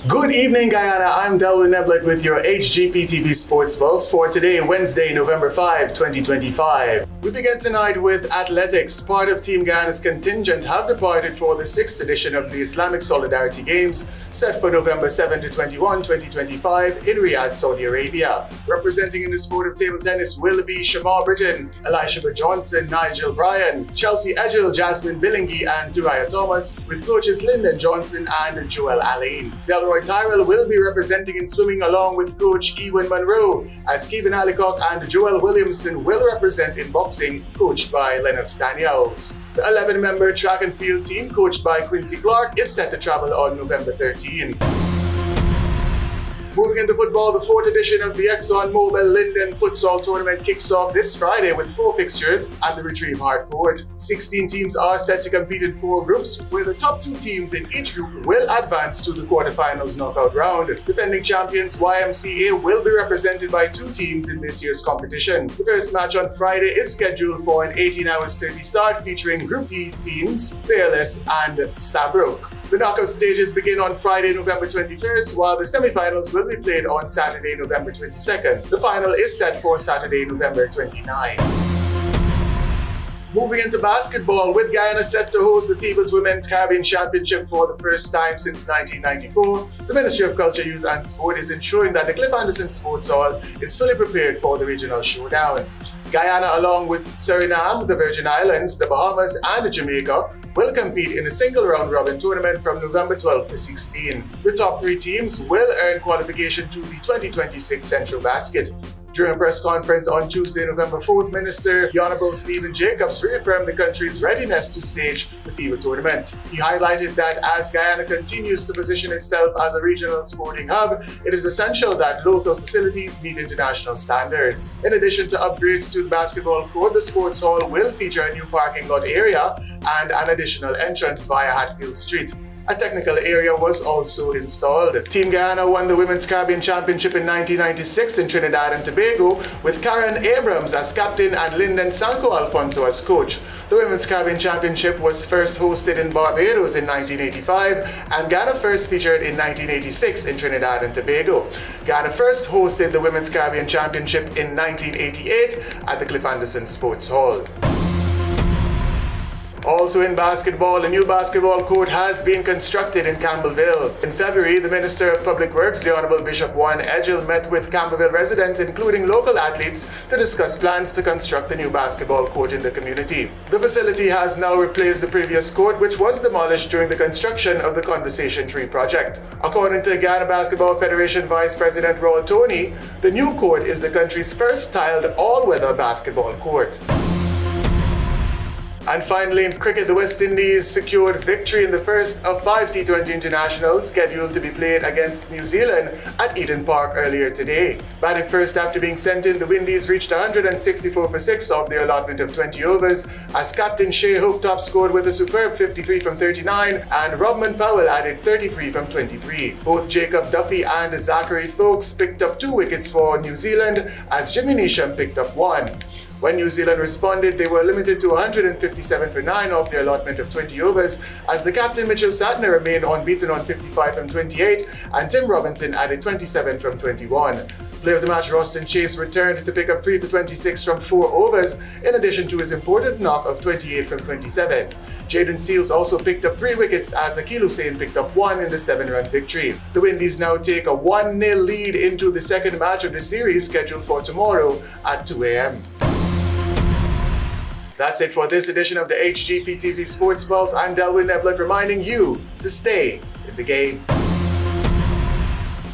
Good evening, Guyana. I'm Delwin Neblett with your HGPTV Sports Pulse for today, Wednesday, November 5, 2025. We begin tonight with athletics. Part of Team Guyana's contingent have departed for the 6th edition of the Islamic Solidarity Games, set for November 7 to 21, 2025 in Riyadh, Saudi Arabia. Representing in the sport of table tennis will be Shemar, Britton, Elishaba Johnson, Nigel, Bryan, Chelsea, Edghill, Jasmine, Billingy, and Thuraia Thomas, with coaches Linden Johnson and Joel Alleyne. Delroy Tyrell will be representing in swimming along with coach Ewin Munroe, as Keevin Allicock and Joel Williamson will represent in boxing, coached by Lennox Daniels. The 11-member track and field team, coached by Quincy Clarke, is set to travel on November 13. Moving into football, the 4th edition of the ExxonMobil Linden Futsal Tournament kicks off this Friday with 4 fixtures at the Retrieve Hardcourt. 16 teams are set to compete in 4 groups, where the top 2 teams in each group will advance to the quarterfinals knockout round. Defending champions YMCA will be represented by 2 teams in this year's competition. The first match on Friday is scheduled for an 18 hours 30 start, featuring Group D teams Fearless and Stabroek. The knockout stages begin on Friday, November 21st, while the semifinals will be played on Saturday, November 22nd. The final is set for Saturday, November 29th. Moving into basketball, with Guyana set to host the FIBA's Women's Caribbean Championship for the first time since 1994, the Ministry of Culture, Youth and Sport is ensuring that the Cliff Anderson Sports Hall is fully prepared for the regional showdown. Guyana, along with Suriname, the Virgin Islands, the Bahamas, and Jamaica, will compete in a single round-robin tournament from November 12 to 16. The top 3 teams will earn qualification to the 2026 Central Basket. During a press conference on Tuesday, November 4th, Minister the Honorable Stephen Jacobs reaffirmed the country's readiness to stage the FIBA tournament. He highlighted that as Guyana continues to position itself as a regional sporting hub, it is essential that local facilities meet international standards. In addition to upgrades to the basketball court, the sports hall will feature a new parking lot area and an additional entrance via Hatfield Street. A technical area was also installed. Team Guyana won the Women's Caribbean Championship in 1996 in Trinidad and Tobago, with Karen Abrams as captain and Lyndon Sanko Alfonso as coach. The Women's Caribbean Championship was first hosted in Barbados in 1985, and Guyana first featured in 1986 in Trinidad and Tobago. Guyana first hosted the Women's Caribbean Championship in 1988 at the Cliff Anderson Sports Hall. Also in basketball, a new basketball court has been constructed in Campbellville. In February, the Minister of Public Works, the Honorable Bishop Juan Edghill, met with Campbellville residents, including local athletes, to discuss plans to construct a new basketball court in the community. The facility has now replaced the previous court, which was demolished during the construction of the Conversation Tree project. According to Guyana Basketball Federation Vice President Raul Tony, the new court is the country's first tiled all-weather basketball court. And finally, in cricket, the West Indies secured victory in the first of 5 T20 internationals scheduled to be played against New Zealand at Eden Park earlier today. Batting first after being sent in, the Windies reached 164 for 6 off their allotment of 20 overs, as captain Shea Hope top scored with a superb 53 from 39 and Robman Powell added 33 from 23. Both Jacob Duffy and Zachary Folks picked up 2 wickets for New Zealand, as Jimmy Neesham picked up 1. When New Zealand responded, they were limited to 157 for 9 off their allotment of 20 overs, as the captain Mitchell Sadner remained unbeaten on 55 from 28 and Tim Robinson added 27 from 21. Player of the match Roston Chase returned to pick up 3 for 26 from 4 overs, in addition to his important knock of 28 from 27. Jaden Seals also picked up 3 wickets, as Akil Hussain picked up 1 in the 7-run victory. The Windies now take a 1-0 lead into the second match of the series, scheduled for tomorrow at 2 a.m. That's it for this edition of the HGPTV Sports Pulse. I'm Delwin Neblett, reminding you to stay in the game.